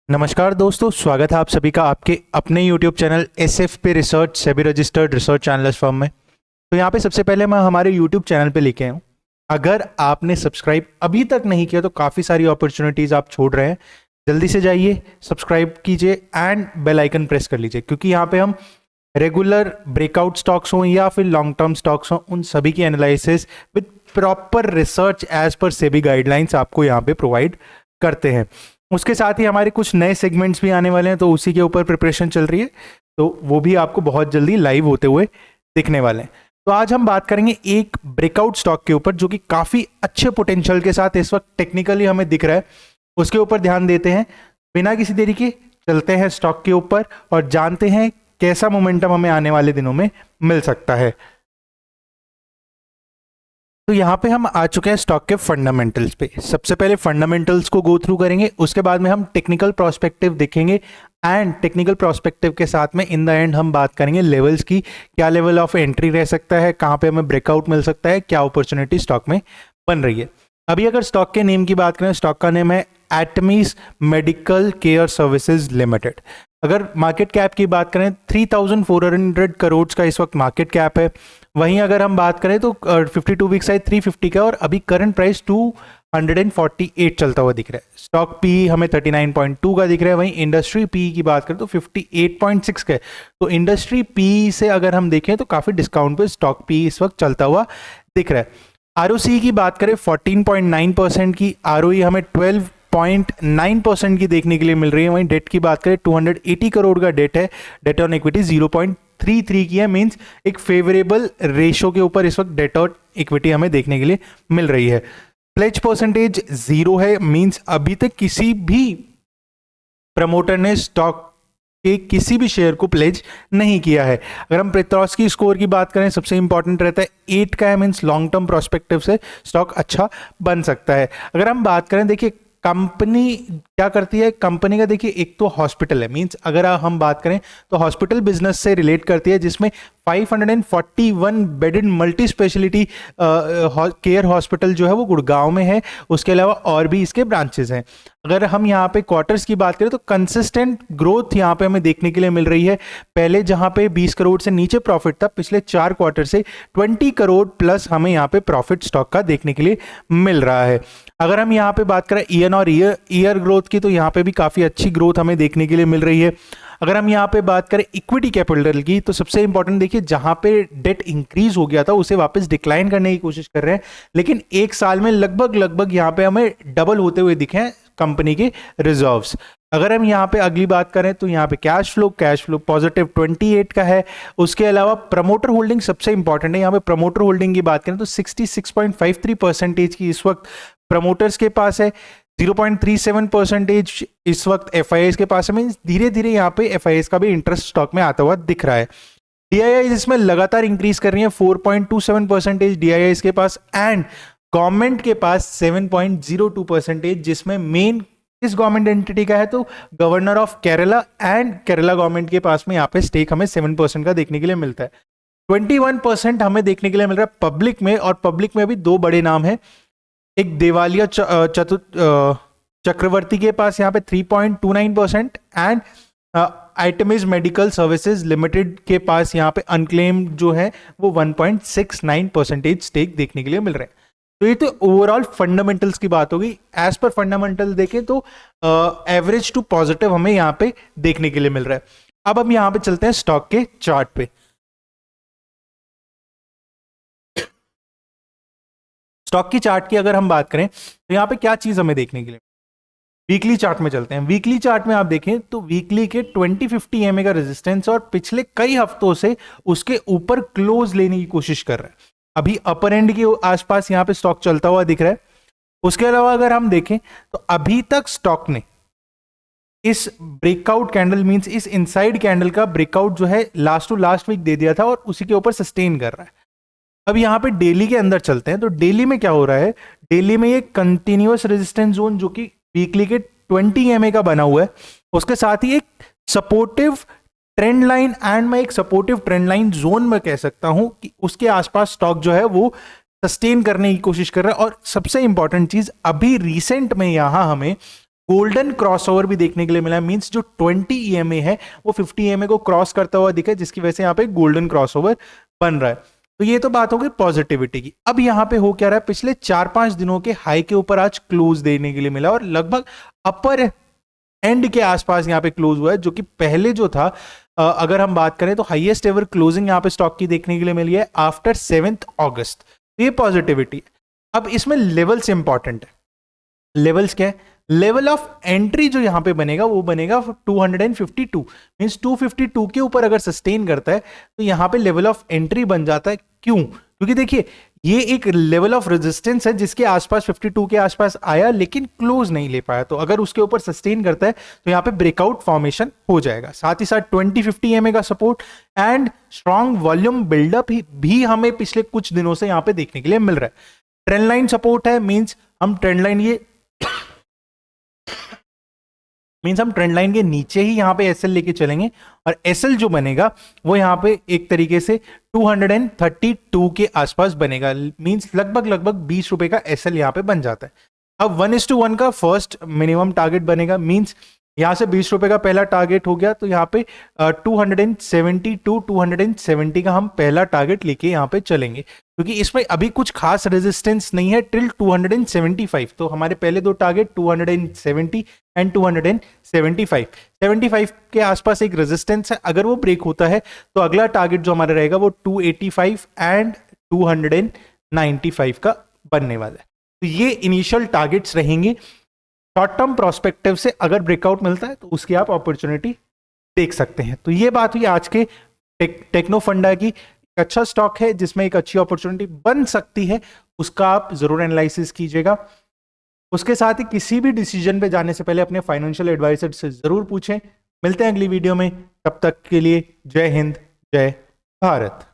नमस्कार दोस्तों, स्वागत है आप सभी का आपके अपने YouTube channel SFP research SEBI registered research analyst firm में। तो यहाँ पे सबसे पहले मैं हमारे YouTube चैनल पे लेके आया हूँ। अगर आपने सब्सक्राइब अभी तक नहीं किया तो काफ़ी सारी अपॉर्चुनिटीज़ आप छोड़ रहे हैं। जल्दी से जाइए, सब्सक्राइब कीजिए एंड बेल आइकन प्रेस कर लीजिए, क्योंकि यहाँ पे हम रेगुलर ब्रेकआउट स्टॉक्स हों या फिर लॉन्ग टर्म स्टॉक्स हों, उन सभी की analysis with proper research as per SEBI guidelines आपको यहाँ पे प्रोवाइड करते हैं। उसके साथ ही हमारे कुछ नए सेगमेंट्स भी आने वाले हैं, तो उसी के ऊपर प्रिपरेशन चल रही है, तो वो भी आपको बहुत जल्दी लाइव होते हुए दिखने वाले हैं। तो आज हम बात करेंगे एक ब्रेकआउट स्टॉक के ऊपर जो कि काफ़ी अच्छे पोटेंशियल के साथ इस वक्त टेक्निकली हमें दिख रहा है, उसके ऊपर ध्यान देते हैं। बिना किसी देरी के चलते हैं स्टॉक के ऊपर और जानते हैं कैसा मोमेंटम हमें आने वाले दिनों में मिल सकता है। तो यहाँ पे हम आ चुके हैं स्टॉक के फंडामेंटल्स पे। सबसे पहले फंडामेंटल्स को गो थ्रू करेंगे, उसके बाद में हम टेक्निकल प्रोस्पेक्टिव देखेंगे एंड टेक्निकल प्रोस्पेक्टिव के साथ में इन द एंड हम बात करेंगे लेवल्स की, क्या लेवल ऑफ एंट्री रह सकता है, कहाँ पे हमें ब्रेकआउट मिल सकता है, क्या अपॉर्चुनिटी स्टॉक में बन रही है। अभी अगर स्टॉक के नेम की बात करें, स्टॉक का नेम है एटमीज मेडिकल केयर सर्विसेज लिमिटेड। अगर मार्केट कैप की बात करें 3400 करोड़ का इस वक्त मार्केट कैप है। वहीं अगर हम बात करें तो 52 वीक साइड 350 का और अभी करंट प्राइस 248 चलता हुआ दिख रहा है। स्टॉक पी हमें 39.2 का दिख रहा है। वहीं इंडस्ट्री पी की बात करें तो 58.6 का है। तो इंडस्ट्री पी से अगर हम देखें तो काफ़ी डिस्काउंट पे स्टॉक पी इस वक्त चलता हुआ दिख रहा है। आरओसी की बात करें 14.9% की, आरओई हमें 12.9% की देखने के लिए मिल रही है। वहीं डेट की बात करें 280 करोड़ का डेट है, डेट ऑन इक्विटी 0.33 की है, मींस एक फेवरेबल रेशो के ऊपर इस वक्त डेट ऑन इक्विटी हमें देखने के लिए मिल रही है। प्लेज परसेंटेज 0 है, मींस अभी तक किसी भी प्रमोटर ने स्टॉक के किसी भी शेयर को प्लेज नहीं किया है। अगर हम पेट्रोस्की स्कोर की बात करें, सबसे इंपॉर्टेंट रहता है 8 का है, मींस लॉन्ग टर्म प्रोस्पेक्टिव से स्टॉक अच्छा बन सकता है। अगर हम बात करें, देखिए कंपनी क्या करती है, कंपनी का देखिए एक तो हॉस्पिटल है, मींस अगर हम बात करें तो हॉस्पिटल बिजनेस से रिलेट करती है, जिसमें 541 bedded multi speciality care hospital जो है वो गुड़गांव में है। उसके अलावा और भी इसके ब्रांचेस हैं। अगर हम यहाँ पे क्वार्टर्स की बात करें तो कंसिस्टेंट ग्रोथ यहाँ पे हमें देखने के लिए मिल रही है। पहले जहाँ पे 20 करोड़ से नीचे प्रॉफिट था, पिछले 4 क्वार्टर से 20 करोड़ प्लस हमें यहाँ पे प्रॉफिट स्टॉक का देखने के लिए मिल रहा है। अगर हम यहाँ पे बात करें ईयर ग्रोथ की, तो यहाँ पे भी काफ़ी अच्छी ग्रोथ हमें देखने के लिए मिल रही है। अगर हम यहाँ पे बात करें इक्विटी कैपिटल की, तो सबसे इंपॉर्टेंट देखिए जहां पे डेट इंक्रीज हो गया था उसे वापस डिक्लाइन करने की कोशिश कर रहे हैं, लेकिन एक साल में लगभग यहाँ पे हमें डबल होते हुए दिखे हैं कंपनी के रिजर्व्स। अगर हम यहाँ पे अगली बात करें तो यहाँ पे कैश फ्लो पॉजिटिव 28 का है। उसके अलावा प्रमोटर होल्डिंग सबसे इंपॉर्टेंट है। यहाँ पे प्रमोटर होल्डिंग की बात करें तो 66.53% की इस वक्त प्रमोटर्स के पास है। 0.37% इस वक्त एफआईआईज के पास है। मींस धीरे धीरे यहाँ पे एफआईआईज का भी इंटरेस्ट स्टॉक में आता हुआ दिख रहा है। डीआईआईज इसमें लगातार इंक्रीज कर रही है, 4.27% डीआईआईज के पास एंड गवर्नमेंट के पास 7.02%, जिसमें मेन इस गवर्नमेंट एंटिटी का है तो governor of Kerala and Kerala government के पास में यहाँ पे स्टेक हमें 7% का देखने के लिए मिलता है। 21% हमें देखने के लिए मिल रहा है पब्लिक में, और पब्लिक में भी दो बड़े नाम है। एक देवालिया चक्रवर्ती के पास यहाँ पे 3.29% एंड एटमीज मेडिकल सर्विसेज लिमिटेड के पास यहाँ पे अनक्लेम्ड जो है वो 1.69% स्टेक देखने के लिए मिल रहे हैं। तो ये तो ओवरऑल फंडामेंटल्स की बात होगी। एज पर फंडामेंटल देखें तो एवरेज टू पॉजिटिव हमें यहाँ पे देखने के लिए मिल रहा है। अब हम यहाँ पे चलते हैं स्टॉक के चार्ट पे। स्टॉक की चार्ट की अगर हम बात करें तो यहाँ पे क्या चीज हमें देखने के लिए, वीकली चार्ट में चलते हैं। वीकली चार्ट में आप देखें तो वीकली के 2050 EMA का रेजिस्टेंस और पिछले कई हफ्तों से उसके ऊपर क्लोज लेने की कोशिश कर रहा है। अभी अपर एंड के आसपास यहाँ पे स्टॉक चलता हुआ दिख रहा है। उसके अलावा अगर हम देखें तो अभी तक स्टॉक ने इस ब्रेकआउट कैंडल मींस इस इनसाइड कैंडल का ब्रेकआउट जो है लास्ट टू लास्ट वीक दे दिया था और उसी के ऊपर सस्टेन कर रहा है। अब यहाँ पे डेली के अंदर चलते हैं तो डेली में क्या हो रहा है, डेली में ये कंटिन्यूअस रेजिस्टेंस जोन जो कि वीकली के 20 EMA का बना हुआ है, उसके साथ ही एक सपोर्टिव ट्रेंड लाइन एंड मैं एक सपोर्टिव ट्रेंड लाइन जोन में कह सकता हूं कि उसके आसपास स्टॉक जो है वो सस्टेन करने की कोशिश कर रहा है। और सबसे इंपॉर्टेंट चीज अभी रिसेंट में यहां हमें गोल्डन क्रॉसओवर भी देखने के लिए मिला है, मींस जो 20 EMA है वो 50 EMA को क्रॉस करता हुआ दिखे, जिसकी वजह से यहाँ पे गोल्डन क्रॉसओवर बन रहा है। तो ये तो बात हो गई पॉजिटिविटी की। अब यहाँ पे हो क्या रहा है, पिछले 4-5 दिनों के हाई के ऊपर आज क्लोज देने के लिए मिला और लगभग अपर एंड के आसपास यहाँ पे क्लोज हुआ है, जो कि पहले जो था अगर हम बात करें तो हाईएस्ट एवर क्लोजिंग यहाँ पे स्टॉक की देखने के लिए मिली है आफ्टर 7 अगस्त। तो ये पॉजिटिविटी। अब इसमें लेवल्स इंपॉर्टेंट है। लेवल्स क्या है, लेवल ऑफ एंट्री जो यहां पे बनेगा वो बनेगा 252, मींस 252 के ऊपर अगर सस्टेन करता है तो यहां पे लेवल ऑफ एंट्री बन जाता है। क्यों? क्योंकि देखिए ये एक लेवल ऑफ रेजिस्टेंस है जिसके आसपास 52 के आसपास आया लेकिन क्लोज नहीं ले पाया, तो अगर उसके ऊपर सस्टेन करता है तो यहां पे ब्रेकआउट फॉर्मेशन हो जाएगा। साथ ही साथ 20-50 EMA का support and strong volume buildup भी हमें पिछले कुछ दिनों से यहां पे देखने के लिए मिल रहा है। ट्रेंड लाइन सपोर्ट है, मींस हम ट्रेंड लाइन के नीचे ही यहां पे एसएल लेके चलेंगे और एसएल जो बनेगा वो यहां पे एक तरीके से 232 के आसपास बनेगा, मींस लगभग 20 रुपए का एसएल यहां पे बन जाता है। अब 1:1 का फर्स्ट मिनिमम टारगेट बनेगा, मींस यहां से 20 रुपए का पहला टारगेट हो गया, तो यहाँ पे 270 का हम पहला टारगेट लेके यहाँ पे चलेंगे, क्योंकि इसमें अभी कुछ खास रेजिस्टेंस नहीं है टिल 275। तो हमारे पहले दो टारगेट 270 एंड 275 के आसपास एक रेजिस्टेंस है। अगर वो ब्रेक होता है तो अगला टारगेट जो हमारा रहेगा वो 285 एंड 295 का बनने वाला है। तो ये इनिशियल टारगेट्स रहेंगे। शॉर्ट टर्म प्रोस्पेक्टिव से अगर ब्रेकआउट मिलता है तो उसकी आप अपॉर्चुनिटी देख सकते हैं। तो ये बात हुई आज के टेक्नो फंडा की। अच्छा स्टॉक है जिसमें एक अच्छी अपॉर्चुनिटी बन सकती है, उसका आप जरूर एनालिसिस कीजिएगा। उसके साथ ही किसी भी डिसीजन पे जाने से पहले अपने फाइनेंशियल एडवाइजर से जरूर पूछें। मिलते हैं अगली वीडियो में, तब तक के लिए जय हिंद, जय भारत।